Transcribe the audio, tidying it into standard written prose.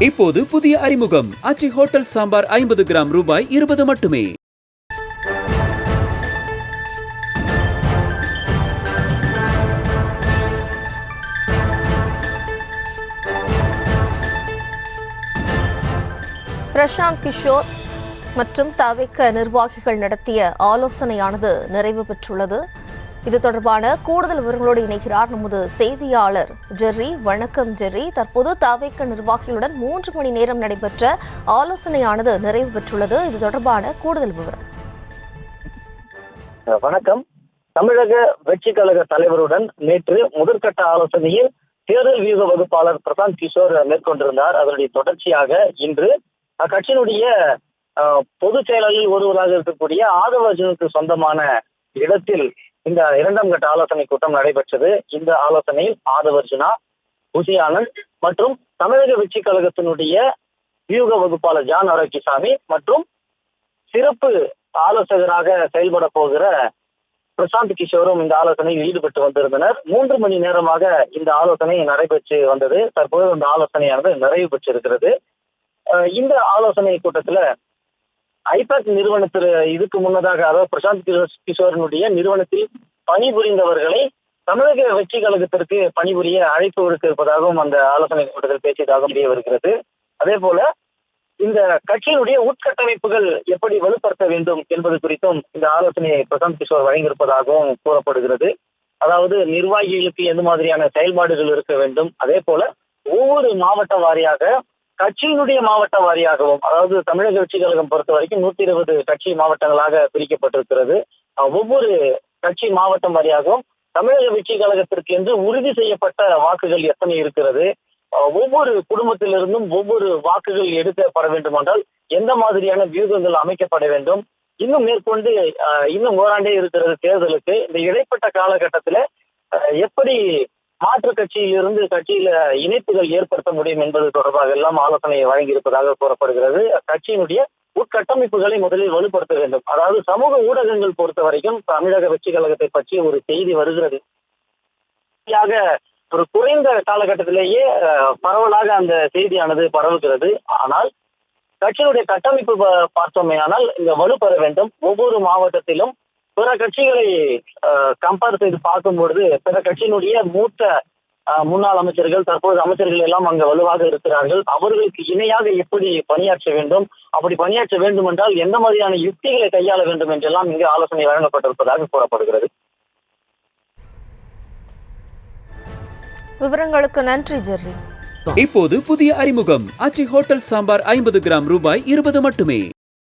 இப்போது புதிய அறிமுகம் ஆச்சி ஹோட்டல் சாம்பார் 50 கிராம் ரூபாய் 20 மட்டுமே. பிரசாந்த் கிஷோர் மற்றும் தவிக நிர்வாகிகள் நடத்திய ஆலோசனையானது நிறைவு பெற்றுள்ளது. இது தொடர்பான கூடுதல் விவரங்களோடு இணைகிறார் நமது செய்தியாளர் ஜெர்ரி. வணக்கம் ஜெர்ரி. தற்போது தவிக நிர்வாகிகளுடன் 3 மணி நேரம் நடைபெற்ற ஆலோசனையானது நிறைவு பெற்றுள்ளது. இது தொடர்பான கூடுதல் விவரம். வணக்கம். தமிழக வெற்றி கழக தலைவருடன் நேற்று முதற்கட்ட ஆலோசனையில் தேர்தல் வியூக வகுப்பாளர் பிரசாந்த் கிஷோர் மேற்கொண்டிருந்தார். அதனுடைய தொடர்ச்சியாக இன்று அக்கட்சியினுடைய பொதுச் செயலாளரில் ஒருவராக இருக்கக்கூடிய ஆதவ அர்ஜுனுக்கு சொந்தமான இடத்தில் இந்த 2ஆம் கட்ட ஆலோசனை கூட்டம் நடைபெற்றது. இந்த ஆலோசனையில் ஆதவ அர்ஜுனா, புசி ஆனந்த் மற்றும் தமிழக வெற்றி கழகத்தினுடைய வியூக வகுப்பாளர் ஜான் ஆரோக்கியசாமி மற்றும் சிறப்பு ஆலோசகராக செயல்பட போகிற பிரசாந்த் கிஷோரும் இந்த ஆலோசனையில் ஈடுபட்டு வந்திருந்தனர். 3 மணி நேரமாக இந்த ஆலோசனை நடைபெற்று வந்தது. தற்போது இந்த ஆலோசனையானது நிறைவு பெற்றிருக்கிறது. இந்த ஆலோசனை கூட்டத்துல ஐபேக் நிறுவனத்தில் இதுக்கு முன்னதாக, அதாவது பிரசாந்த் கிஷோரனுடைய நிறுவனத்தில் பணிபுரிந்தவர்களை தமிழக வெற்றி கழகத்திற்கு பணிபுரிய அழைப்பு விடுக்க இருப்பதாகவும் அந்த ஆலோசனை கூட்டத்தில் பேசியதாக தெரிய வருகிறது. அதே போல இந்த கட்சியினுடைய உட்கட்டமைப்புகள் எப்படி வலுப்படுத்த வேண்டும் என்பது குறித்தும் இந்த ஆலோசனையை பிரசாந்த் கிஷோர் வழங்கியிருப்பதாகவும் கூறப்படுகிறது. அதாவது நிர்வாகிகளுக்கு எந்த மாதிரியான செயல்பாடுகள் இருக்க வேண்டும், அதே போல ஒவ்வொரு மாவட்ட வாரியாக கட்சியினுடைய மாவட்ட வாரியாகவும், அதாவது தமிழக வெற்றி கழகம் பொறுத்த வரைக்கும் 120 கட்சி மாவட்டங்களாக பிரிக்கப்பட்டிருக்கிறது. ஒவ்வொரு கட்சி மாவட்டம் வாரியாகவும் தமிழக வெற்றி கழகத்திற்கு என்று உறுதி செய்யப்பட்ட வாக்குகள் எத்தனை இருக்கிறது, ஒவ்வொரு குடும்பத்திலிருந்தும் ஒவ்வொரு வாக்குகள் எடுக்கப்பட வேண்டும் என்றால் எந்த மாதிரியான வியூகங்கள் அமைக்கப்பட வேண்டும், இன்னும் மேற்கொண்டு இன்னும் ஓராண்டே இருக்கிறது தேர்தலுக்கு, இந்த இடைப்பட்ட காலகட்டத்தில் எப்படி மாற்று கட்சியிலிருந்து கட்சியில இணைப்புகள் ஏற்படுத்த முடியும் என்பது தொடர்பாக எல்லாம் ஆலோசனை வழங்கியிருப்பதாக கூறப்படுகிறது. கட்சியினுடைய உட்கட்டமைப்புகளை முதலில் வலுப்படுத்த வேண்டும். அதாவது சமூக ஊடகங்கள் பொறுத்த வரைக்கும் தமிழக வெற்றி கழகத்தை பற்றி ஒரு செய்தி வருகிறது, ஒரு குறைந்த காலகட்டத்திலேயே பரவலாக அந்த செய்தியானது பரவுகிறது. ஆனால் கட்சியினுடைய கட்டமைப்பு பார்த்தோமே ஆனால் இங்க வலுப்பெற வேண்டும். ஒவ்வொரு மாவட்டத்திலும் பிற கட்சிகளை கம்பேர் செய்து பார்க்கும்பொழுது பிற கட்சியினுடைய மூத்த முன்னாள் அமைச்சர்கள், தற்போது அமைச்சர்கள் எல்லாம் அங்கு வலுவாக இருக்கிறார்கள். அவர்களுக்கு இணையாக எப்படி பணியாற்ற வேண்டும், அப்படி பணியாற்ற வேண்டும் என்றால் எந்த மாதிரியான யுக்திகளை கையாள வேண்டும் என்றெல்லாம் இங்கு ஆலோசனை வழங்கப்பட்டிருப்பதாக கூறப்படுகிறது. விவரங்களுக்கு நன்றி ஜெர்ரி. இப்போது புதிய அறிமுகம் ஆச்சி ஹோட்டல் சாம்பார் 50 கிராம் ரூபாய் 20 மட்டுமே.